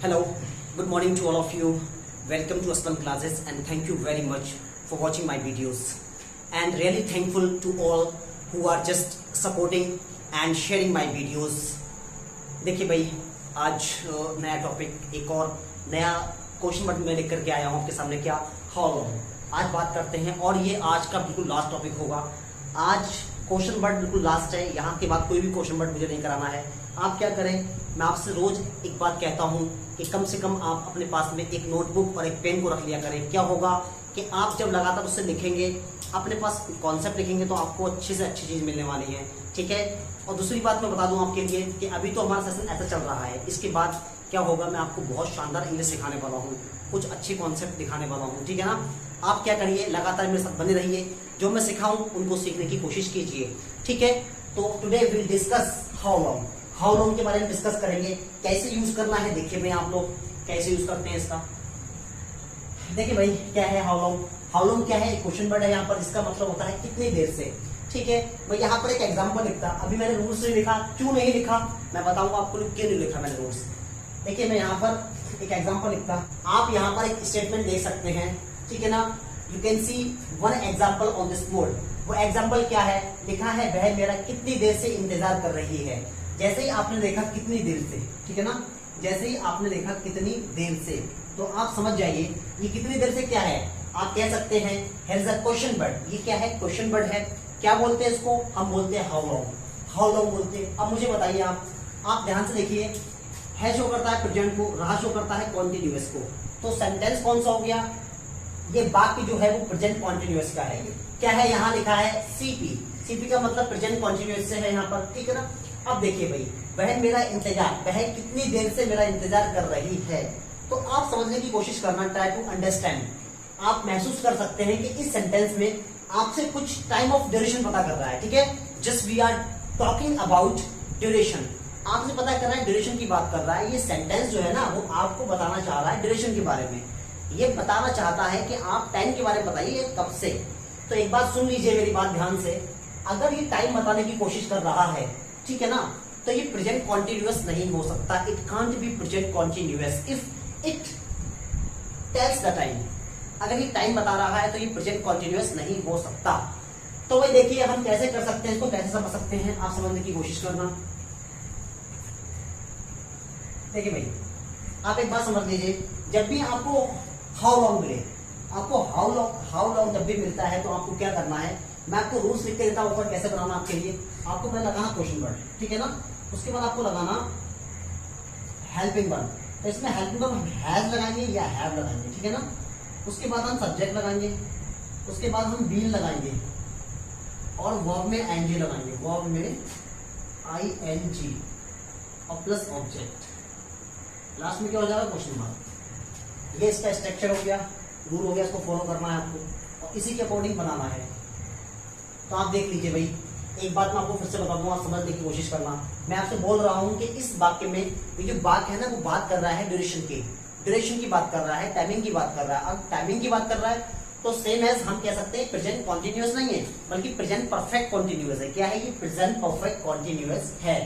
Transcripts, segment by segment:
Hello, good morning to all of you. Welcome to Aslam Classes and thank you very much for watching my videos. And really thankful to all who are just supporting and sharing my videos. देखिए भाई, आज नया topic, एक और नया question but मैं लेकर के आया हूँ आपके सामने। क्या? How long. आज बात करते हैं और ये आज का बिल्कुल लास्ट टॉपिक होगा। आज क्वेश्चन बट बिल्कुल लास्ट है, यहाँ के बाद कोई भी क्वेश्चन बट मुझे नहीं कराना है। आप क्या करें, मैं आपसे रोज एक बात कहता हूँ कि कम से कम आप अपने पास में एक नोटबुक और एक पेन को रख लिया करें। क्या होगा कि आप जब लगातार उससे लिखेंगे, अपने पास कॉन्सेप्ट लिखेंगे तो आपको अच्छी से अच्छी चीज मिलने वाली है। ठीक है। और दूसरी बात मैं बता दूं आपके लिए कि अभी तो हमारा सेशन ऐसा चल रहा है, इसके बाद क्या होगा, मैं आपको बहुत शानदार इंग्लिश सिखाने वाला हूँ, कुछ अच्छी कॉन्सेप्ट दिखाने वाला हूँ। ठीक है ना। आप क्या करिए, लगातार मेरे साथ बने रहिए, जो मैं सिखाऊं उनको सीखने की कोशिश कीजिए। ठीक है। तो today will discuss how long. How long के बारे में डिस्कस करेंगे, कैसे यूज करना है। देखिए भाई, आप लोग कैसे यूज करते हैं इसका। देखिए भाई, क्या है हाउ लॉन्ग। हाउ लॉन्ग क्या है, क्वेश्चन वर्ड है यहाँ पर, इसका मतलब होता है कितनी देर से। ठीक है। मैं यहाँ पर एक एग्जांपल लिखता, अभी मैंने रूल्स नहीं लिखा। क्यों नहीं लिखा मैं बताऊंगा आपको क्यों नहीं लिखा मैंने रूल्स। देखिए मैं यहाँ पर एक एग्जांपल लिखता, आप यहाँ पर एक स्टेटमेंट देख सकते हैं। ठीक है ना। You can see one example on this board. वो एग्जाम्पल क्या है, लिखा है वह मेरा कितनी देर से इंतजार कर रही है। जैसे ही आपने देखा कितनी देर से, ठीक है ना, जैसे ही आपने देखा कितनी देर से, तो आप समझ जाइए ये कितनी देर से क्या है। आप कह सकते हैं here is a question word. ये क्या है, क्वेश्चन वर्ड है। क्या बोलते हैं इसको, हम बोलते हैं हाउ लॉन्ग। हाउ लॉन्ग बोलते हैं। अब मुझे बताइए आप ध्यान से देखिए, है शो करता है प्रेजेंट को, रहा शो करता है कॉन्टिन्यूअस को। तो सेंटेंस कौन सा हो गया, ये वाक्य जो है वो प्रेजेंट कॉन्टिन्यूअस का है। क्या है, यहाँ लिखा है सीपी। सीपी का मतलब प्रेजेंट कॉन्टिन्यूअस से है यहाँ पर। ठीक है ना। अब देखिए भाई, वह मेरा इंतजार, वह कितनी देर से मेरा इंतजार कर रही है। तो आप समझने की कोशिश करना, ट्राई टू अंडरस्टैंड। आप महसूस कर सकते हैं कि इस सेंटेंस में आपसे कुछ टाइम ऑफ ड्यूरेशन पता कर रहा है। ठीक है। Just we are talking about duration. आपसे पता कर रहा है, ड्यूरेशन की बात कर रहा है। ये सेंटेंस जो है ना, वो आपको बताना चाह रहा है ड्यूरेशन के बारे में। ये बताना चाहता है कि आप टाइम के बारे में बताइए, कब से। तो एक बात सुन लीजिए मेरी बात ध्यान से, अगर ये टाइम बताने की कोशिश कर रहा है, ठीक है ना, तो ये प्रेजेंट कॉन्टिन्यूअस नहीं हो सकता। It can't be present continuous if it tells the time. अगर ये टाइम बता रहा है तो ये प्रेजेंट कॉन्टिन्यूअस नहीं हो सकता। तो भाई देखिए हम कैसे कर सकते हैं इसको, कैसे समझ सकते हैं, आप समझने की कोशिश करना। देखिए भाई, आप एक बात समझ लीजिए, जब भी आपको हाउ लॉन्ग मिले, आपको हाउ लॉन्ग जब भी मिलता है तो आपको क्या करना है, मैं आपको रूल्स लिख के देता हूं ऊपर कैसे बनाना आपके लिए। आपको पहले लगाना क्वेश्चन वर्ड, ठीक है ना। उसके बाद आपको लगाना हेल्पिंग वर्ड। तो इसमें हेल्पिंग वर्ड हम हैज लगाएंगे या हैव लगाएंगे, ठीक है ना। उसके बाद हम सब्जेक्ट लगाएंगे, उसके बाद हम बीन लगाएंगे और वर्ब में एनजी लगाएंगे, वर्ब में आईएनजी और प्लस ऑब्जेक्ट। लास्ट में क्या हो जाएगा, क्वेश्चन मार्क। ये इसका स्ट्रक्चर हो गया, रूल हो गया, इसको फॉलो करना है आपको और इसी के अकॉर्डिंग बनाना है। तो आप देख लीजिए भाई, एक बात मैं आपको फिर से बता दूंगा, समझने की कोशिश करना। मैं आपसे बोल रहा हूं कि इस वाक्य में ये जो वाक्य है ना, वो बात कर रहा है ड्यूरेशन की बात कर रहा है, टाइमिंग की बात कर रहा है। अब टाइमिंग की बात कर रहा है तो सेम एज हम कह सकते हैं प्रेजेंट कॉन्टिन्यूअस नहीं है, बल्कि प्रेजेंट परफेक्ट कॉन्टिन्यूअस है। क्या है ये, प्रेजेंट परफेक्ट कॉन्टिन्यूअस है।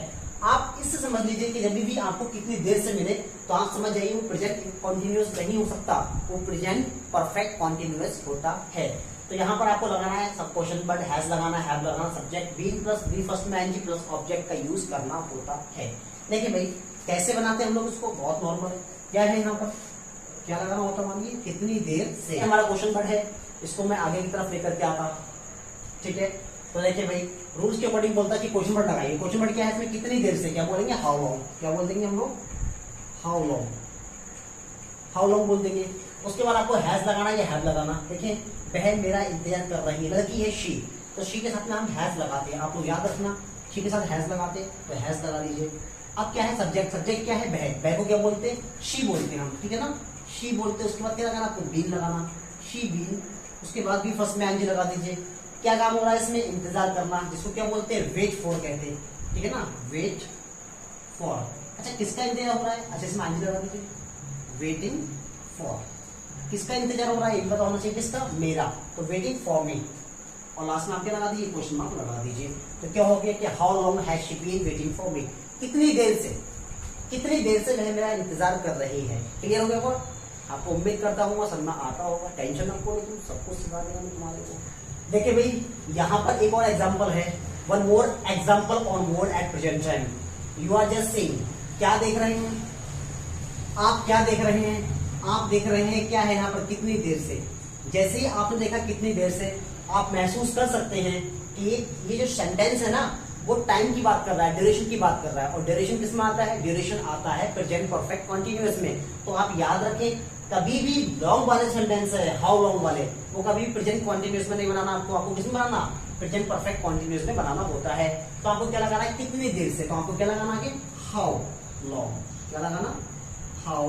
आप इससे समझ लीजिए कि जब भी आपको कितनी देर से मिले तो आप समझ जाइए वो प्रेजेंट कॉन्टिन्यूअस नहीं हो सकता, वो प्रेजेंट परफेक्ट कॉन्टिन्यूअस होता है। तो यहाँ पर आपको लगाना है सब क्वेश्चन वर्ड, हैज लगाना, हैव लगाना, subject been plus B first में एनजी प्लस ऑब्जेक्ट का यूज करना होता है। देखिए भाई कैसे बनाते हैं हम लोग इसको, बहुत नॉर्मल है। क्या है यहाँ पर, क्या लगाना होता है, मानिए कितनी देर से हमारा क्वेश्चन वर्ड है, इसको मैं आगे की तरफ लेकर के आता। ठीक है। तो देखिए भाई, रूल्स के अकॉर्डिंग बोलता है कि क्वेश्चन वर्ड लगाइए। क्वेश्चन वर्ड क्या है, इसमें कितनी देर से, क्या बोलेंगे, हाउ लॉन्ग। क्या बोल देंगे हम लोग, हाउ लॉन्ग, हाउ लॉन्ग बोल देंगे। उसके बाद आपको हैज लगाना या हैव लगाना। देखिए वह मेरा इंतजार कर रही है, लड़की है शी, तो शी के साथ में हम हैज लगाते हैं। आप लोग याद रखना, शी के साथ हैज लगाते तो हैज लगा दीजिए। अब क्या है, सब्जेक्ट। सब्जेक्ट क्या है, वह। वह को क्या बोलते हैं, शी बोलते हैं हम, ठीक है ना, शी बोलते हैं। उसके बाद क्या लगाना, आपको बीन लगाना, शी बीन। उसके बाद भी फर्स्ट में एनजी लगा दीजिए। क्या काम हो रहा है इसमें, इंतजार करना, जिसको क्या बोलते हैं, वेट फॉर कहते हैं, ठीक है ना, वेट फॉर। अच्छा किसका इंतजार हो रहा है, अच्छा इसमें एनजी लगा दीजिए, वेटिंग फॉर। किसका इंतजार हो रहा है, एक बात होना चाहिए, किसका, मेरा। तो वेटिंग फॉर मी। और लास्ट में आप क्या लगा दीजिए, क्वेश्चन मार्क लगा दीजिए। तो क्या हो गया कि how long has she been waiting for me, कितनी देर से। कितनी देर से वह मेरा इंतजार कर रही है। क्लियर हो गया बोर्ड? आपको उम्मीद करता हूँ समझ आता होगा। टेंशन आपको नहीं, सब कुछ सिखा देगा मैं तुम्हारे को। देखिए भाई, यहाँ पर एक और एग्जाम्पल है, one more example on mode at present time. You are just seeing, क्या देख रहे हैं आप? क्या देख रहे हैं आप? देख रहे हैं क्या है यहाँ पर, कितनी देर से। जैसे ही आपने देखा कितनी देर से, आप महसूस कर सकते हैं कि ये जो सेंटेंस है ना, वो टाइम की बात कर रहा है, ड्यूरेशन की बात कर रहा है। और ड्यूरेशन किस में आता है? ड्यूरेशन आता है प्रेजेंट परफेक्ट कंटीन्यूअस में। तो आप याद रखें, कभी भी लॉन्ग वाले सेंटेंस है, हाउ लॉन्ग वाले, वो कभी भी प्रेजेंट कंटीन्यूअस में नहीं बनाना आपको किस में बनाना? प्रेजेंट परफेक्ट कंटीन्यूअस में बनाना होता है। तो आपको क्या लगाना है? कितनी देर से। तो आपको क्या लगाना है? How long. क्या लगाना? हाउ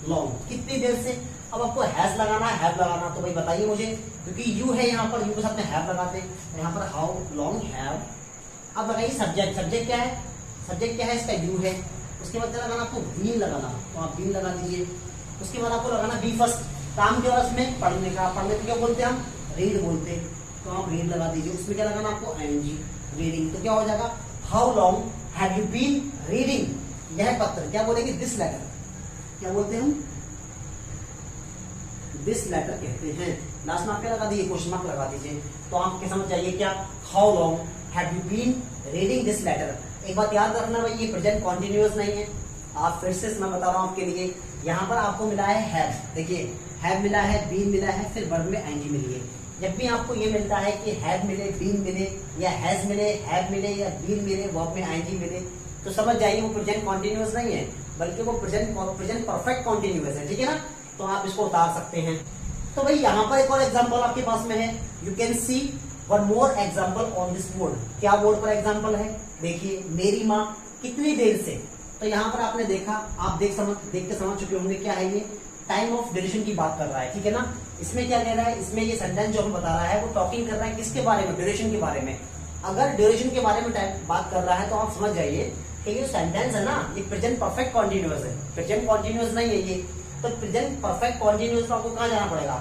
लॉन्ग, कितनी देर से। अब आपको हैज लगाना है, हैव लगाना, तो भाई बताइए मुझे, क्योंकि यू है यहाँ पर, यू के साथ में हैव लगाते हैं। यहाँ पर हाउ लॉन्ग हैव। अब लगाइए सब्जेक्ट। सब्जेक्ट क्या है? सब्जेक्ट क्या है इसका? यू है। उसके बाद क्या लगाना आपको? बीन लगाना, तो आप बीन लगा दीजिए। उसके बाद आपको लगाना बी फर्स्ट। काम के बाद में पढ़ने का, पढ़ने को क्या बोलते हैं हम? रीड बोलते हैं, तो आप रीड लगा दीजिए। उसमें क्या लगाना आपको? ING, reading. तो क्या हो जाएगा? How long have you been reading. यह पत्र, क्या बोलेंगे? This letter. क्या बोलते हैं हम? दिस लेटर कहते हैं। लास्ट में आप क्या लगा दीजिए? क्वेश्चन मार्क लगा दीजिए। तो आप क्या समझ जाइए, क्या? How long have you been reading this letter. एक बात याद रखना भाई, ये प्रेजेंट कॉन्टिन्यूअस नहीं है। आप फिर से मैं बता रहा हूं आपके लिए, यहाँ पर आपको मिला है हैव। देखिए, हैव मिला है, बीन मिला है, फिर वर्ब में आईएनजी मिली है। जब भी आपको ये मिलता है कि हैव मिले, बीन मिले, या हैज मिले, हैव मिले, या बीन मिले, वर्ब में आईएनजी मिले, तो समझ जाइए वो प्रेजेंट कॉन्टिन्यूअस नहीं है, बल्कि वो प्रेजेंट परफेक्ट कॉन्टिन्यूअस है। ठीक है ना? तो आप इसको उतार सकते हैं। तो भाई यहाँ पर एक और एग्जांपल आपके पास में है। You can see one more example on this board. क्या बोर्ड पर एग्जांपल है? देखिए, मेरी माँ कितनी देर से। तो यहाँ पर आपने देखा, आप देख के समझ चुके होंगे क्या है ये? टाइम ऑफ ड्यूरेशन की बात कर रहा है। ठीक है ना? इसमें क्या कह रहा है? इसमें ये सेंटेंस जो हम बता रहा है वो टॉकिंग कर रहा है किसके बारे में? ड्यूरेशन के बारे में। अगर ड्यूरेशन के बारे में बात कर रहा है तो आप समझ जाइए कि ये सेंटेंस है ना, ये प्रेजेंट परफेक्ट कॉन्टिन्यूअस है, प्रेजेंट कॉन्टिन्यूअस नहीं है ये। तो प्रेजेंट परफेक्ट कॉन्टिन्यूअस में आपको कहाँ जाना पड़ेगा?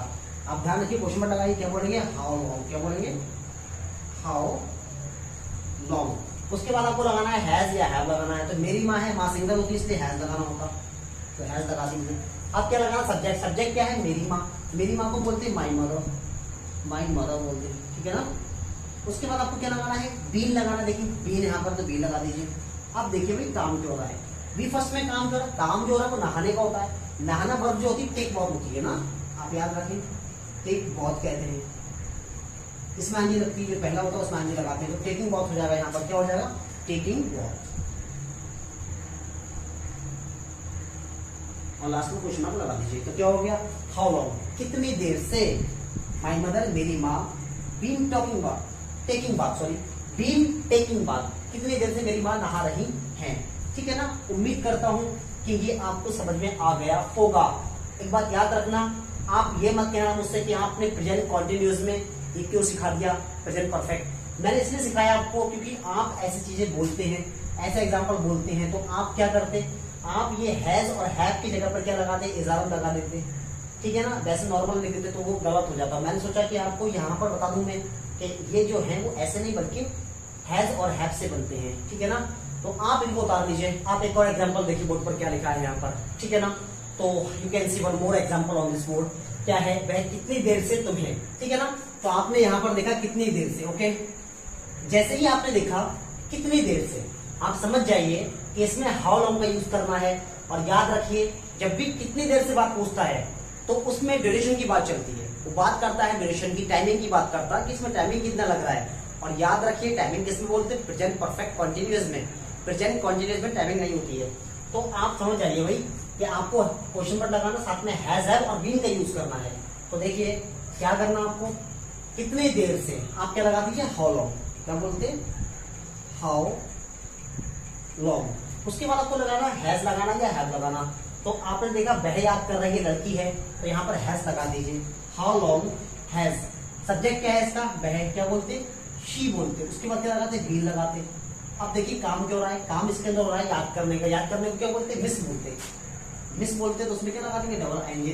आप ध्यान रखिए, क्वेश्चन मार्क लगाइए। क्या बोलेंगे? How long. क्या बोलेंगे? How long. उसके बाद आपको लगाना है हैज या हैव लगाना है। तो मेरी माँ है, माँ सिंगल होती है इसलिए हैज लगाना होगा, तो हैज लगा दीजिए। अब क्या लगाना? सब्जेक्ट। सब्जेक्ट क्या है? मेरी माँ। मेरी माँ को बोलते हैं माई मदर, माई मदर बोलते हैं। ठीक है ना? उसके बाद आपको क्या लगाना है? बीन लगाना। देखिए, बीन यहाँ पर, तो बीन लगा दीजिए। अब देखिए भाई, काम क्या हो रहा है? बी फर्स्ट में काम कर रहा है। काम जो हो रहा है वो नहाने का होता है। नहाना वर्ब जो होती है टेक बहुत होती है ना, आप याद रखें, टेक बहुत कहते हैं। इसमें आंजी लगती है, जो पहला होता है उसमें आंजी लगाते हैं, तो टेकिंग बहुत हो जाएगा। यहाँ पर क्या हो जाएगा? टेकिंग बहुत। और लास्ट में क्वेश्चन मार्क लगा दीजिए। तो क्या हो गया? हाउ लॉन्ग, कितनी देर से। माई मदर, मेरी माँ, बीन टॉकिंग बात, टेकिंग बात, सॉरी, बीन टेकिंग बात, कितनी देर से मेरी माँ नहा रही हैं। ठीक है ना? उम्मीद करता हूं कि ये आपको समझ में आ गया होगा। एक बात याद रखना, आप ये मत कहना मुझसे कि आपने प्रेजेंट कॉन्टिन्यूअस में ये क्यों सिखा दिया प्रेजेंट परफेक्ट। मैंने इसलिए सिखाया आपको क्योंकि आप ऐसी चीजें बोलते हैं, ऐसे एग्जाम्पल बोलते हैं, तो आप क्या करते? आप ये हैज और हैव की जगह पर क्या लगाते? इजारत लगा देते। ठीक है ना? वैसे नॉर्मल लिख देते तो वो गलत हो जाता। मैंने सोचा कि आपको यहाँ पर बता दूं मैं कि ये जो है वो ऐसे नहीं बल्कि हैज और हैव से बनते हैं। ठीक है ना? तो आप इनको उतार लीजिए। आप एक और एग्जांपल देखिए बोर्ड पर क्या लिखा है यहाँ पर। ठीक है ना? तो you can see one more example on this board. क्या है? वह कितनी देर से तुम्हें। ठीक है ना? तो आपने यहाँ पर देखा कितनी देर से। ओके, जैसे ही आपने देखा कितनी देर से, आप समझ जाइए कि इसमें हाउ लॉन्ग का यूज करना है। और याद रखिए, जब भी कितनी देर से बात पूछता है तो उसमें ड्यूरेशन की बात चलती है। वो बात करता है ड्यूरेशन की, टाइमिंग की बात करता है कि इसमें टाइमिंग कितना लग रहा है। और याद रखिए, टाइमिंग किसमें बोलते हैं? प्रेजेंट परफेक्ट कॉन्टिन्यूअस में। प्रेजेंट कॉन्टिन्यूअस में टाइमिंग नहीं होती है। तो आप समझ जाइए भाई कि आपको क्वेश्चन पर लगाना, साथ में हैज हैव और बीन का यूज करना है। तो देखिए क्या करना आपको, कितनी देर से आप क्या लगा दीजिए? How long. क्या बोलते हैं? How long. उसके बाद आपको लगाना हैज लगाना या हैव लगाना। तो आपने देखा वह याद कर रही है, लड़की है, तो यहाँ पर हैज लगा दीजिए। How long has. सब्जेक्ट क्या है इसका? वह। क्या बोलते? शी बोलते। उसके बाद क्या लगाते? बीन लगाते। अब देखिए काम क्या हो रहा है? काम इसके अंदर हो रहा है याद करने का। याद करने को क्या बोलते? मिस बोलते। मिस बोलते तो उसमें क्या लगा देंगे? डबल आएंगे,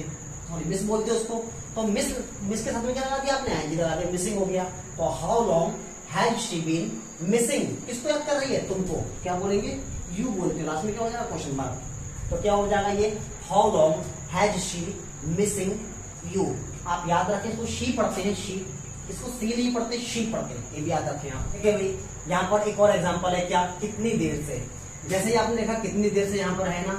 सॉरी मिस बोलते उसको, तो मिस के साथ में क्या लगा दिया आपने? आएंगे लगा दिया, मिसिंग हो गया। तो how long has she been missing. किसको याद कर रही है? तुमको। क्या बोलेंगे? यू बोलते हो, लास्ट में क्या हो जाएगा क्वेश्चन मार्क। तो क्या हो जाएगा ये, how long has she missing you. आप याद रखें, इसको शी पढ़ते हैं, शी, इसको सी नहीं पढ़ते, शी पढ़ते हैं, ये भी याद रखें आप। ठीक है भाई, यहाँ पर एक और एग्जांपल है, क्या, कितनी देर से। जैसे ही आपने देखा कितनी देर से यहाँ पर है ना,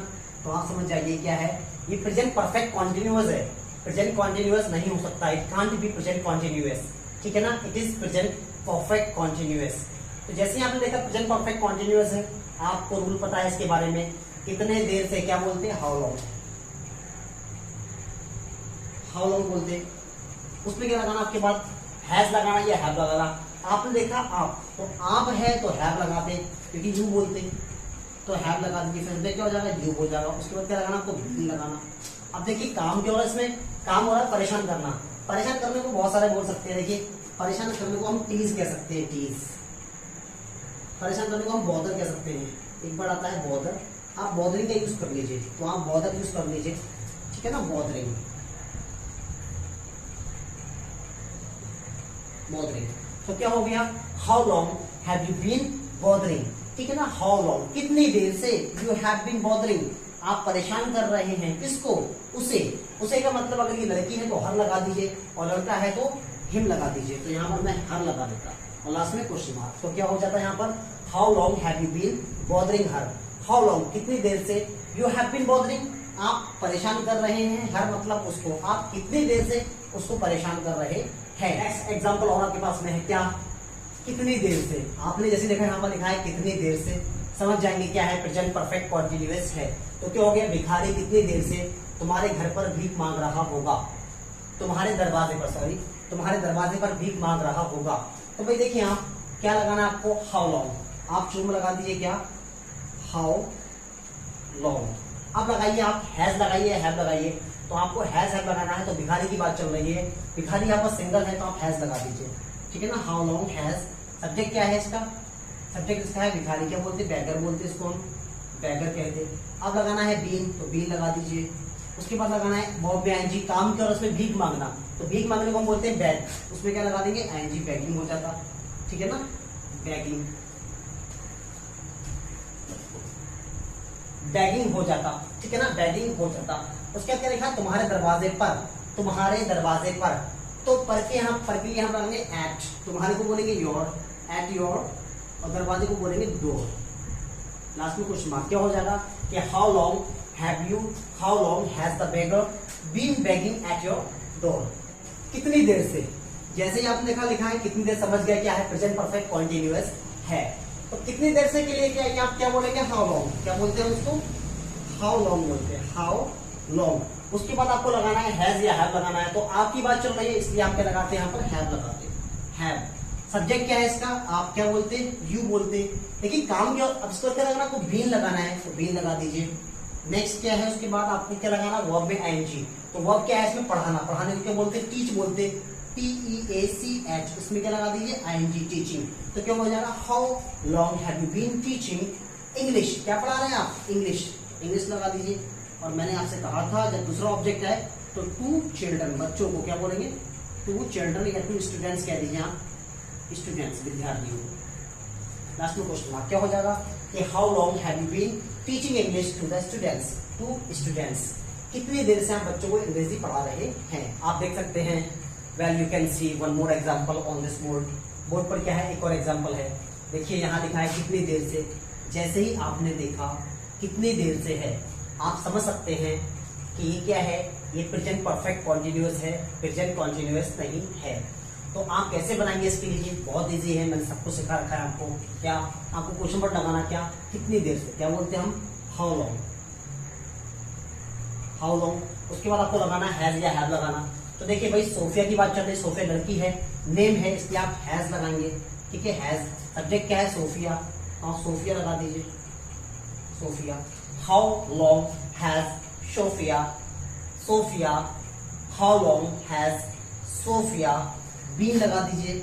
तो आप समझ जाइए क्या है, ये प्रेजेंट परफेक्ट कॉन्टिन्यूअस है। प्रेजेंट कॉन्टिन्यूअस नहीं हो सकता, it can't be present continuous, ठीक है ना, it is present perfect continuous. तो जैसे ही आपने देखा प्रेजेंट परफेक्ट कॉन्टिन्यूअस है, आपको रूल पता है इसके बारे में, कितने देर से क्या बोलते हैं, हाउ लॉन्ग, हाउ लॉन्ग बोलते हैं। उसमें क्या लगाना, आपके बाद हैज लगाना या हैव लगाना। आपने देखा आप, तो आप है तो हैव लगाते, क्योंकि यू बोलते, तो हैव लगा दीजिए, फिर क्या हो जाएगा, यू हो जाएगा। उसके बाद क्या लगाना, आपको बीन लगाना। अब देखिए काम क्या हो रहा है इसमें, काम हो रहा है परेशान करना। परेशान करने को बहुत सारे बोल सकते हैं, देखिए परेशान करने को हम टीज कह सकते हैं, टीज। परेशान करने को हम बॉदर कह सकते हैं, एक बार आता है बॉदर, आप बॉदरिंग का यूज कर लीजिए, तो आप बॉदर यूज कर लीजिए, ठीक है ना, बॉदरिंग, बॉदरिंग। तो क्या हो गया, how long have you been bothering, ठीक है ना, हाउ लॉन्ग, कितनी देर से, यू हैव बीन बॉदरिंग, आप परेशान कर रहे हैं, किसको, उसे। उसे का मतलब अगर ये लड़की है तो हर लगा दीजिए, और लड़का है तो हिम लगा दीजिए। तो यहाँ पर मैं हर लगा देता, और लास्ट में क्वेश्चन मार्क। तो क्या हो जाता है यहाँ पर, how long have you been bothering her, how long, कितनी देर से, यू हैव बीन बॉदरिंग, आप परेशान कर रहे हैं, हर मतलब उसको, आप कितनी देर से उसको परेशान कर रहे हैं। नेक्स्ट एग्जाम्पल और आपके पास में है, क्या, कितनी देर से। आपने जैसे देखा यहाँ पर लिखा है कितनी देर से, समझ जाएंगे क्या है, प्रेजेंट परफेक्ट कॉन्टिन्यूअस है। तो क्या हो गया, भिखारी कितनी देर से तुम्हारे घर पर भीख मांग रहा होगा, तुम्हारे दरवाजे पर, सॉरी, तुम्हारे दरवाजे पर भीख मांग रहा होगा। तो भाई देखिए आप क्या लगाना है आपको, हाउ लॉन्ग, आप शुरू में लगा दीजिए क्या, हाउ लॉन्ग। अब लगाइए आप हैज लगाइए, हैव लगाइए। तो आपको हैज हैव लगाना है, तो भिखारी की बात चल रही है, भिखारी यहाँ पर सिंगल है, तो आप हैज लगा दीजिए, ठीक है ना, हाउ लॉन्ग हैज। सब्जेक्ट क्या है इसका, सब्जेक्ट इसका है भिखारी, क्या बोलते, बैगर बोलते, इसको हम बैगर कहते। अब लगाना है बीन, तो बीन लगा दीजिए। उसके बाद लगाना है वर्ब में आईएनजी, काम के और उसमें भीख मांगना, तो भीख मांगने को हम बोलते हैं बैग, उसमें क्या लगा देंगे, आईएनजी, बैगिंग हो जाता, ठीक है ना, बैगिंग, बैगिंग हो जाता, ठीक है ना, बैगिंग हो जाता। उसके बाद क्या लिखा, तुम्हारे दरवाजे पर, तुम्हारे दरवाजे पर, तो पर के यहाँ, पर के लिए हम लगाएंगे एट, तुम्हारे को बोलेंगे योर, एट योर, और दरवाजे को बोलेंगे डोर। लास्ट में क्वेश्चन मार्क, क्या हो जाएगा कि how long have you, how long has the beggar been begging at your door, कितनी देर से। जैसे ही आपने देखा लिखा है कितनी देर, समझ गया क्या है, प्रेजेंट परफेक्ट कॉन्टिन्यूअस है। तो कितनी देर से के लिए क्या, आप क्या बोलेंगे, हाउ लॉन्ग, क्या बोलते हैं उसको, हाउ लॉन्ग बोलते हैं, हाउ लॉन्ग। उसके बाद आपको लगाना है हैज या हैव लगाना है, तो आपकी बात चल रही है इसलिए आप क्या लगाते हैं, यहाँ पर हैव लगाते हैं, हैव। सब्जेक्ट क्या है इसका, आप क्या बोलते हैं, यू बोलते हैं। देखिए काम क्या, अब इसको क्या लगाना, आपको बीन लगाना है, तो बीन लगा दीजिए। नेक्स्ट क्या है, उसके बाद आपको क्या लगाना, वर्ब में आईएनजी, तो वर्ब क्या है इसमें, पढ़ाना, पढ़ाने को क्या बोलते हैं, टीच बोलते, TEACH, इसमें क्या लगा दीजिए, आईएनजी, टीचिंग। तो क्या हो जाएगा, how long have you been teaching English, क्या पढ़ा रहे हैं आप, इंग्लिश, इंग्लिश लगा दीजिए। और मैंने आपसे कहा था जब दूसरा ऑब्जेक्ट है तो टू चिल्ड्रन, बच्चों को क्या बोलेंगे, टू चिल्ड्रन या टू स्टूडेंट्स कह दीजिए आप, स्टूडेंट्स, विद्यार्थियों। लास्ट में क्वेश्चन मार्क, क्या हो जाएगा कि how long have you been teaching English to the students, to students, कितनी देर से आप बच्चों को अंग्रेजी पढ़ा रहे हैं। आप देख सकते हैं, well you can see one more example on this board, board पर क्या है, एक और एग्जांपल है, देखिए यहाँ लिखा है कितनी देर से। जैसे ही आपने देखा कितनी देर से है, आप समझ सकते हैं कि ये क्या है, ये प्रेजेंट परफेक्ट कॉन्टिन्यूअस है, प्रेजेंट कॉन्टिन्यूअस नहीं है। तो आप कैसे बनाएंगे इसके लिए, बहुत इजी है, मैंने सबको सिखा रखा है आपको। क्या, आपको क्वेश्चन वर्ड लगाना, क्या, कितनी देर से, क्या बोलते हैं हम, हाउ लॉन्ग, हाउ लॉन्ग। उसके बाद आपको लगाना हैज या हैव लगाना। तो देखिए भाई सोफिया की बात चल रही है, सोफिया लड़की है, नेम है, इसलिए आप हैज लगाएंगे, ठीक है, हैज। सब्जेक्ट क्या है, सोफिया, आप सोफिया लगा दीजिए, Sophia. How long has Sophia, Sophia, how long has Sophia, been लगा दीजिए।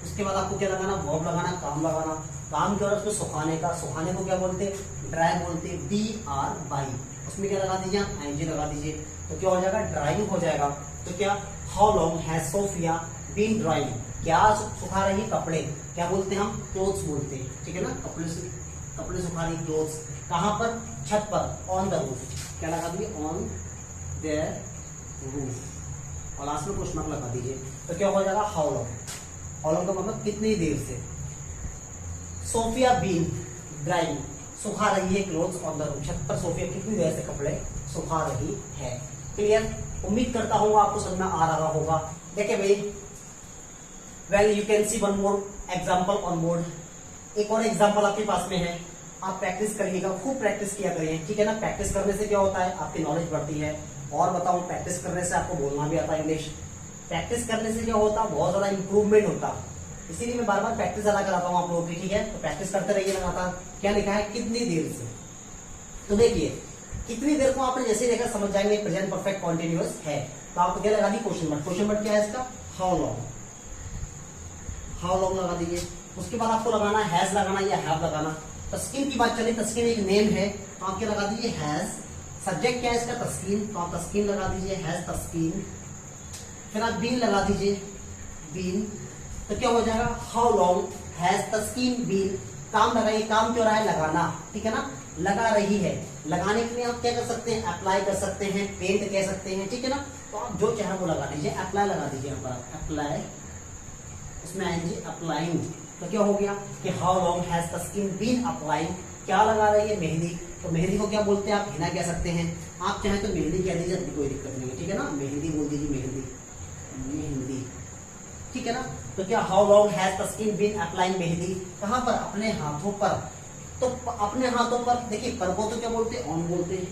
उसके बाद आपको क्या लगाना, वर्ब लगाना, काम लगाना, काम क्या, उसको सुखाने का, सुखाने को क्या बोलते, ड्राई बोलते, DRY, उसमें क्या लगा दीजिए, आईएनजी लगा दीजिए। तो क्या हो जाएगा, ड्राइंग हो जाएगा। तो क्या, how long has Sophia been drawing, क्या सुखा रही है, कपड़े, क्या बोलते हैं हम, क्लोथ्स बोलते हैं, ठीक है ना, कपड़े से, कपड़े सुखा रही, क्लोथ्स। कहां पर? छत पर, ऑन द रूफ। क्या लगा दीजिए? On their roof. और लास्ट में क्वेश्चन मार्क लगा दीजिए। तो क्या हो जाएगा? How long. हाउ लॉन्ग का मतलब कितनी देर से। सोफिया बीन ड्राइंग, सुखा रही है क्लोथ्स ऑन द रूफ। छत पर सोफिया कितनी देर से कपड़े सुखा रही है। क्लियर? उम्मीद करता हूँ आपको समझ में आ रहा होगा। देखिए भाई, well you can see one more example on board. एक और एग्जाम्पल आपके पास में है, आप प्रैक्टिस करिएगा, खूब प्रैक्टिस किया करिए, ठीक है ना। प्रैक्टिस करने से क्या होता है? आपकी नॉलेज बढ़ती है। और बताऊं, प्रैक्टिस करने से आपको बोलना भी आता है इंग्लिश। प्रैक्टिस करने से क्या होता है? बहुत ज्यादा इंप्रूवमेंट होता। इसीलिए मैं बार बार प्रैक्टिस ज्यादा कराता हूँ आप लोगों की, ठीक है। तो प्रैक्टिस करते रहिए लगातार। क्या लिखा है? कितनी देर से। तो देखिए, कितनी देर को आपने जैसे देखा समझ जाएंगे प्रेजेंट परफेक्ट कॉन्टिन्यूअस है। तो आपको क्या लगा दी? Question word. क्वेश्चन वर्ड क्या है इसका? How long. हाउ लॉन्ग लगा दीजिए। उसके बाद आपको लगाना हैज लगाना या हैव लगाना। तस्कीन की बात चले, तस्कीन एक नेम है, तो आप क्या लगा दीजिए? हैज। सब्जेक्ट क्या है इसका? तस्कीन, तो आप तस्कीन लगा दीजिए, हैज तस्कीन। फिर आप बीन लगा दीजिए, बीन। तो क्या हो जाएगा? How long has Taskeen been. काम लगाइए, काम क्यों रहा है? लगाना, ठीक है ना। लगा रही है। लगाने के लिए आप क्या कर सकते हैं? अप्लाई कर सकते हैं, पेंट कह सकते हैं, ठीक है ना। तो आप जो चाहे वो लगा दीजिए। अप्लाई लगा दीजिए यहाँ पर, अप्लाई, उसमें आएंगे अप्लाइंग। तो क्या हो गया कि how long has Taskeen been applying. क्या लगा रही है? मेहंदी। तो मेहंदी को क्या बोलते हैं? आप हिना कह सकते हैं, आप चाहे तो मेहंदी कह दीजिए, कोई दिक्कत नहीं है, ठीक है ना। मेहंदी बोल दीजिए, मेहंदी, मेहंदी, ठीक है ना। तो क्या how long has Taskeen been applying mehndi. कहां पर? अपने हाथों पर। तो अपने हाथों पर, देखिए पर को तो क्या बोलते हैं? ऑन बोलते हैं।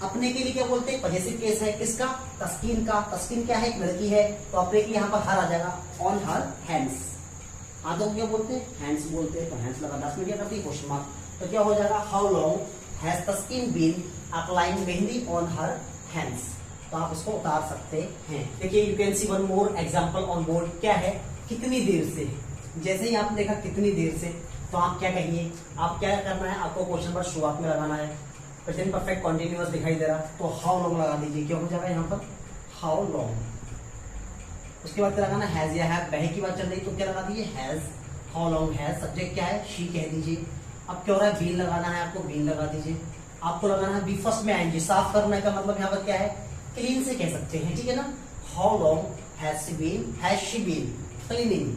अपने के लिए क्या बोलते हैं? पॉजेसिव केस है, किसका? तस्कीन का। तस्कीन क्या है? एक लड़की है, तो अपने के लिए यहाँ पर हर आ जाएगा, ऑन हर हैंड्स। हाथों को क्या बोलते हैं? हैंड्स बोलते हैं। तो हैंड्स लगा, 10 में क्या करती है? Question mark. तो क्या हो जाएगा? How long has Taskeen been applying mehndi on her hands. तो आप इसको उतार सकते हैं। देखिए, you can see one more example on board. क्या है? कितनी देर से। जैसे ही आपने देखा कितनी देर से, तो आप क्या कहिए? आप क्या करना है? आपको क्वेश्चन पर शुरुआत में लगाना है। प्रेजेंट परफेक्ट कॉन्टिन्यूअस दिखाई दे रहा, तो हाउ लॉन्ग लगा दीजिए। क्या हो जाएगा यहाँ पर? How long. उसके बाद क्या लगाना? हैज या हैव। वह की बात चल रही तो क्या लगा दीजिए? Has. How long has. Subject क्या है? शी कह दीजिए। अब क्या हो रहा है? बीन लगाना है आपको, बीन लगा दीजिए। आपको लगाना है बी फर्स्ट में आएंगे। साफ करने का मतलब यहाँ पर क्या है? क्लीन से कह सकते हैं, ठीक है ना। How long has she been, has she been cleaning.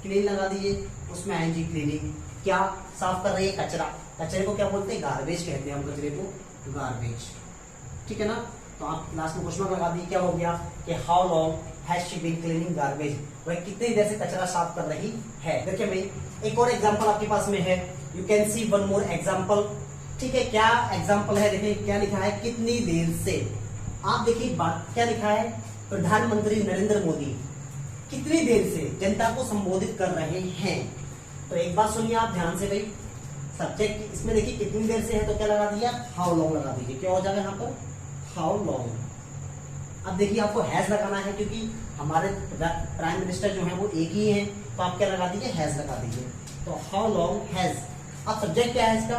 Clean लगा दीजिए, उसमें आएंगे क्लीनिंग। क्या साफ कर रही है? कचरा। कचरे को क्या बोलते हैं? गार्बेज कहते हैं हम कचरे को, गार्बेज, ठीक है ना। तो आप लास्ट में क्वेश्चन लगा दिए। क्या हो गया कि how long has she been cleaning garbage. वह कितनी देर से कचरा साफ कर रही है। देखिए भाई, एक और एग्जांपल आपके पास में है। You can see one more example, ठीक है। क्या एग्जांपल है? देखिए क्या लिखा है? कितनी देर से। आप देखिए क्या लिखा है? प्रधानमंत्री नरेंद्र मोदी कितनी देर से जनता को संबोधित कर रहे हैं। तो एक बात सुनिए आप ध्यान से भाई, सब्जेक्ट इसमें देखिए कितनी देर से है, तो क्या लगा दिया? हाउ लॉन्ग लगा दीजिए। क्या हो जाएगा यहाँ पर? How long. अब देखिए आपको हैज लगाना है, क्योंकि हमारे प्राइम मिनिस्टर जो है वो एक ही है, तो आप क्या लगा दीजिए? हैज लगा दीजिए। तो हाउ लॉन्ग हैज। अब सब्जेक्ट क्या है इसका?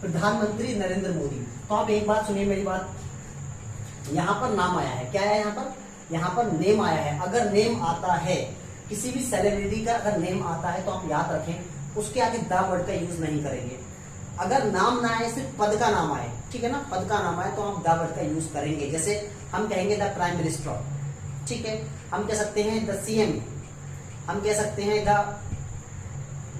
प्रधानमंत्री नरेंद्र मोदी। तो आप एक बात सुनिए मेरी बात, यहाँ पर नाम आया है। क्या है यहाँ पर? यहाँ पर नेम आया है। अगर नेम आता है, किसी भी सेलिब्रिटी का अगर नेम आता है, तो आप याद रखें उसके आगे द वर्ड का यूज नहीं करेंगे। अगर नाम ना आए, सिर्फ पद का नाम आए, ठीक है ना, पद का नाम आए, तो आप द वर्ड का यूज करेंगे। जैसे हम कहेंगे द प्राइम मिनिस्टर, ठीक है। हम कह सकते हैं द सीएम, हम कह सकते हैं द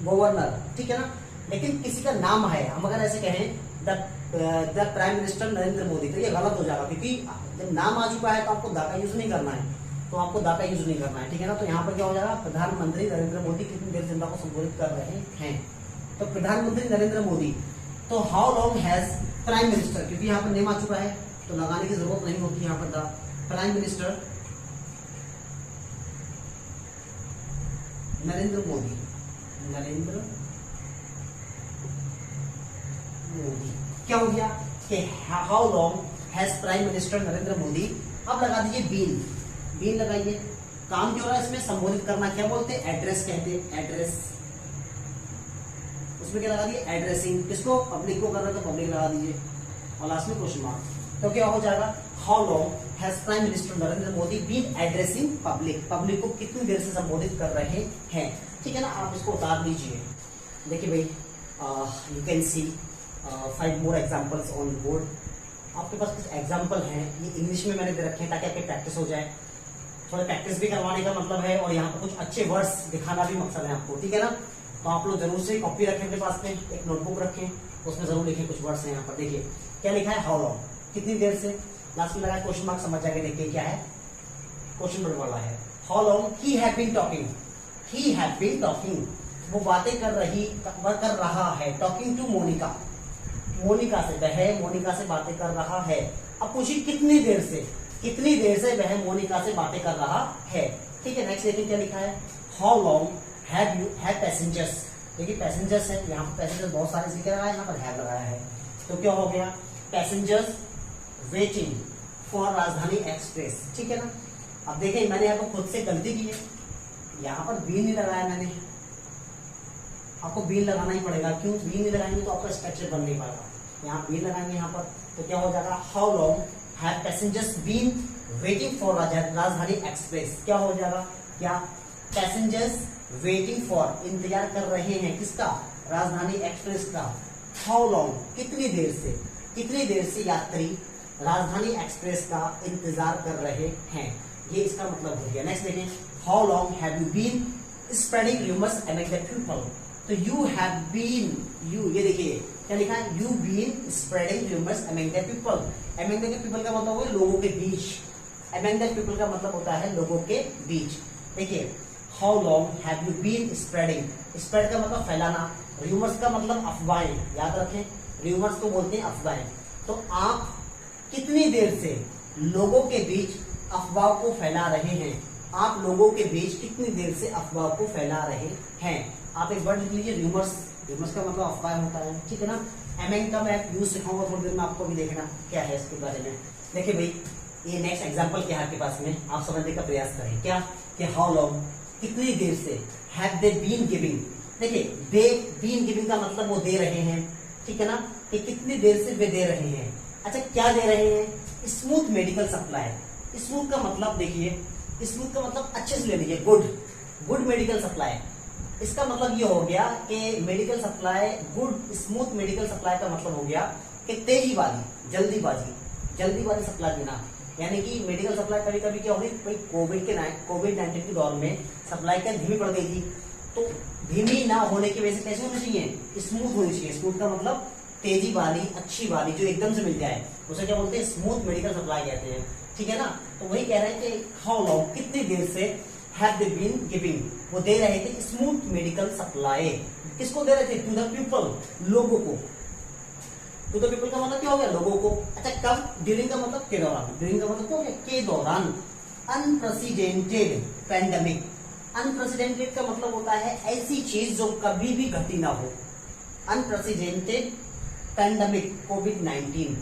गवर्नर, ठीक है ना। लेकिन किसी का नाम है, हम अगर ऐसे कहें the prime minister Narendra Modi, तो ये गलत हो जाएगा, क्योंकि जब नाम आ चुका है तो आपको द का यूज नहीं करना है, तो आपको द का यूज नहीं करना है, ठीक है ना। तो यहाँ पर क्या हो जाएगा? प्रधानमंत्री नरेंद्र मोदी कितनी देर जनता को संबोधित कर रहे हैं। तो प्रधानमंत्री नरेंद्र मोदी। तो how long has prime minister, क्योंकि यहाँ पर नेम आ चुका है तो लगाने की जरूरत नहीं होती यहाँ पर the prime minister Narendra Modi, Narendra Modi. क्या हो गया कि how long has prime minister Narendra Modi. अब लगा दीजिए बीन, बीन लगाइए। काम क्यों रहा है इसमें? संबोधित करना। क्या बोलते हैं? एड्रेस कहते हैं, एड्रेस। उसमें क्या लगा दिए? एड्रेसिंग। किसको? पब्लिक को कर रहा है तो पब्लिक लगा दीजिए, और लास्ट में क्वेश्चन मार्क। तो क्या हो जाएगा? How long has prime minister Narendra Modi been addressing public. Public को कितनी देर से संबोधित कर रहे हैं, ठीक है ना। आप इसको उतार लीजिए। देखिए भाई, you can C 5 more examples on board. आपके पास कुछ एग्जाम्पल हैं, ये इंग्लिश में मैंने दे रखे हैं ताकि आपकी प्रैक्टिस हो जाए। थोड़ा प्रैक्टिस भी करवाने का मतलब है और यहाँ पर कुछ अच्छे वर्ड्स दिखाना भी मकसद है आपको, ठीक है ना। तो आप लोग जरूर से कॉपी रखें अपने पास में, एक नोटबुक रखें, उसमें जरूर लिखें कुछ वर्ड्स हैं। यहाँ पर देखिए क्या लिखा है, हाउ लॉन्ग, कितनी देर से, लास्ट में लगा क्वेश्चन मार्क, समझ जाएंगे। देखिए क्या है, क्वेश्चन वर्ड वाला है। How long he have been talking, he have been talking, वो बातें कर रहा है, टॉकिंग टू मोनिका, मोनिका से, वह मोनिका से बातें कर रहा है। अब पूछिए कितनी देर से, कितनी देर से वह मोनिका से बातें कर रहा है, ठीक है। नेक्स्ट देखिए क्या लिखा है, how long have you have passengers, देखिए पैसेंजर्स है, यहाँ पर पैसेंजर्स बहुत सारे लिख रहा है, यहाँ पर हैव लगाया है, तो क्या हो गया, passengers waiting for Rajdhani express, ठीक है ना। अब देखिए मैंने यहाँ पर खुद से गलती की है, यहाँ पर बीन नहीं लगाया मैंने, आपको बीन लगाना ही पड़ेगा, क्यों, बीन नहीं लगाएंगे तो आपका स्ट्रक्चर बन नहीं पाएगा। यहाँ बीन लगाएंगे यहाँ पर, तो क्या हो जाएगा, how long have passengers been waiting for Rajdhani express, क्या हो जाएगा, क्या पैसेंजर्स वेटिंग फॉर, इंतजार कर रहे हैं किसका, राजधानी एक्सप्रेस का। हाउ लॉन्ग, कितनी देर से, कितनी देर से यात्री राजधानी एक्सप्रेस का इंतजार कर रहे हैं, ये इसका मतलब हो गया। नेक्स्ट देखें, how long have you been spreading rumours among the people, तो यू हैव बीन, यू, ये देखिए क्या लिखा है, you been spreading rumours among the people, among the people का मतलब है लोगों के बीच, अमंग द पीपल का मतलब होता है लोगों के बीच। देखिए how long have you been spreading, spread का मतलब फैलाना, रूमर्स का मतलब अफवाहें, याद रखें रूमर्स को बोलते हैं अफवाहें। तो आप कितनी देर से लोगों के बीच अफवाह को फैला रहे हैं, आप लोगों के बीच कितनी देर से अफवाह को फैला रहे हैं। आप एक वर्ड लिख लीजिए, रूमर्स, रूमर्स का मतलब अफवाह होता है, ठीक है ना। एमएन का मैं यूज सिखाऊंगा थोड़ी देर में, आपको भी देखना क्या है इसके बारे में। देखिए भाई ये नेक्स्ट एग्जांपल क्या है आपके पास में, आप समझने का प्रयास करें, क्या कि हाउ लॉन्ग, कितनी देर से, हैव दे बीन गिविंग, देखिए दे बीन गिविंग का मतलब वो दे रहे हैं, ठीक है ना, कि कितनी देर से वे दे रहे हैं। अच्छा क्या दे रहे हैं, स्मूथ मेडिकल सप्लाई, स्मूथ का मतलब देखिए, स्मूथ का मतलब अच्छे से ले लीजिए, गुड, गुड मेडिकल सप्लाई, इसका मतलब ये हो गया कि medical supply, good smooth medical supply का मतलब हो गया कि तेजी वाली, जल्दीबाजी, जल्दी वाली सप्लाई देना। यानी कि मेडिकल सप्लाई कभी कभी क्या होगी, कोविड-19 के दौर में सप्लाई क्या धीमी पड़ गई थी, तो धीमी ना होने की वजह से कैसे होनी चाहिए, स्मूथ होनी चाहिए। स्मूथ का मतलब तेजी वाली, अच्छी वाली, जो एकदम से मिल जाए, उसे क्या बोलते हैं, स्मूथ मेडिकल सप्लाई कहते हैं, ठीक है ना। तो वही कह रहे हैं कि हाउ लॉन्ग, कितनी देर से, हैव दे बीन गिविंग, वो दे रहे थे स्मूथ मेडिकल सप्लाई, किसको दे रहे थे, टू द पीपल, लोगों को। टू द पीपल का मतलब क्या हो गया, लोगों को। अच्छा कब, ड्यूरिंग का मतलब के दौरान, ड्यूरिंग का मतलब क्या हो गया, के दौरान। अनप्रेसिडेंटेड पैंडेमिक, अनप्रेसिडेंटेड का मतलब होता है ऐसी चीज जो कभी भी घटी ना हो, अनप्रेसिडेंटेड पैंडेमिक, कोविड-19,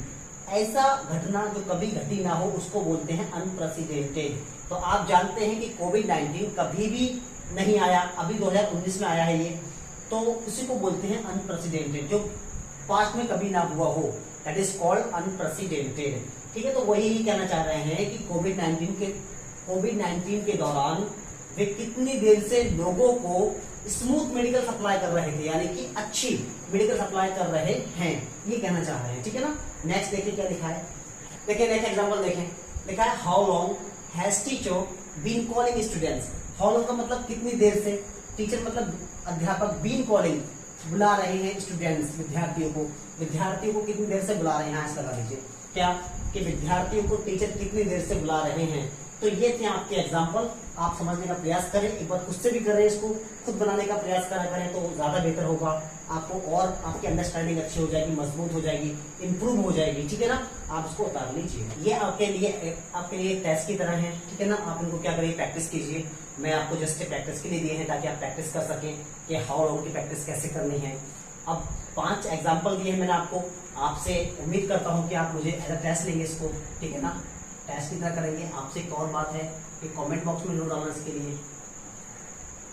ऐसा घटना जो कभी घटी ना हो उसको बोलते हैं अनप्रेसिडेंटेड। तो आप जानते हैं कि कोविड-19 कभी भी नहीं आया, अभी 2019 में आया है ये, तो उसी को बोलते हैं अनप्रेसिडेंटेड, जो पास्ट में कभी ना हुआ हो, दैट इज कॉल्ड अनप्रेसिडेंटेड, ठीक है। तो वही कहना चाह रहे हैं कि कोविड-19 के दौरान वे कितनी देर से लोगों को स्मूथ मेडिकल सप्लाई कर रहे थे, यानी कि अच्छी मेडिकल सप्लाई कर रहे हैं, ये कहना चाह रहे हैं, ठीक है ना। नेक्स्ट देखिए क्या लिखा है, देखिए नेक्स्ट एग्जांपल देखें, लिखा है how long has teacher been calling students, how long का मतलब कितनी देर से, टीचर मतलब अध्यापक, बीन कॉलिंग बुला रहे हैं स्टूडेंट्स, विद्यार्थियों को कितनी देर से बुला रहे हैं, ऐसा लगा लीजिए क्या कि विद्यार्थियों को टीचर कितनी देर से बुला रहे हैं। तो ये थे आपके एग्जाम्पल, आप समझने का प्रयास करें, एक बार खुद से भी करें, इसको खुद बनाने का प्रयास करें तो ज्यादा बेहतर होगा आपको, और आपकी अंडरस्टैंडिंग अच्छी हो जाएगी, मजबूत हो जाएगी, इंप्रूव हो जाएगी, ठीक है ना। आप इसको उतार लीजिए, ये आपके लिए टेस्ट की तरह है, ठीक है ना। आप इनको क्या करिए, प्रैक्टिस कीजिए, मैं आपको जस्ट प्रैक्टिस के लिए दिए हैं ताकि आप प्रैक्टिस कर सकें कि हाउ लॉन्ग की प्रैक्टिस कैसे करनी है। अब 5 एग्जाम्पल दिए हैं मैंने आपको, आपसे उम्मीद करता हूँ कि आप मुझे एज अ टेस्ट लेंगे इसको, ठीक है ना, टेस्ट की तरह करेंगे। आपसे एक और बात है कि कमेंट बॉक्स में जरूर डालना, इसके लिए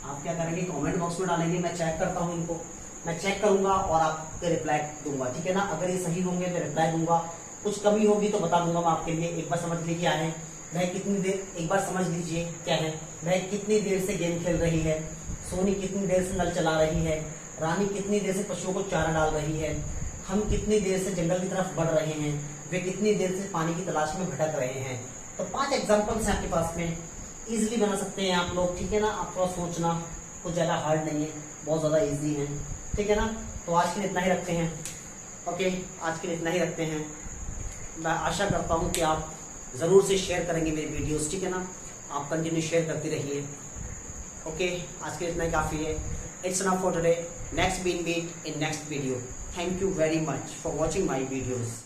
आप क्या करेंगे, कमेंट बॉक्स में डालेंगे, मैं चेक करता हूँ इनको, मैं चेक करूंगा और आपके रिप्लाई दूंगा, ठीक है ना। अगर ये सही होंगे मैं रिप्लाई दूंगा, कुछ कमी होगी तो बता दूंगा मैं आपके लिए। एक बार समझ लीजिए क्या है, वह कितनी देर, एक बार समझ लीजिए क्या है, वह कितनी देर से गेम खेल रही है, सोनी कितनी देर से नल चला रही है, रानी कितनी देर से पशुओं को चारा डाल रही है, हम कितनी देर से जंगल की तरफ बढ़ रहे हैं, वे कितनी देर से पानी की तलाश में भटक रहे हैं। तो 5 एग्जाम्पल्स हैं आपके पास में, इजीली बना सकते हैं आप लोग, ठीक है ना। आप थोड़ा सोचना, कुछ ज़्यादा हार्ड नहीं है, बहुत ज़्यादा इजी है, ठीक है ना। तो आज के लिए इतना ही रखते हैं, ओके, आज के लिए इतना ही रखते हैं। मैं आशा करता हूँ कि आप ज़रूर से शेयर करेंगे मेरी वीडियोस, ठीक है ना। आप कंटिन्यू शेयर करते रहिए, ओके। आज के लिए इतना ही काफ़ी है। It's enough for today, next been meet in next video. Thank you very much for watching my videos.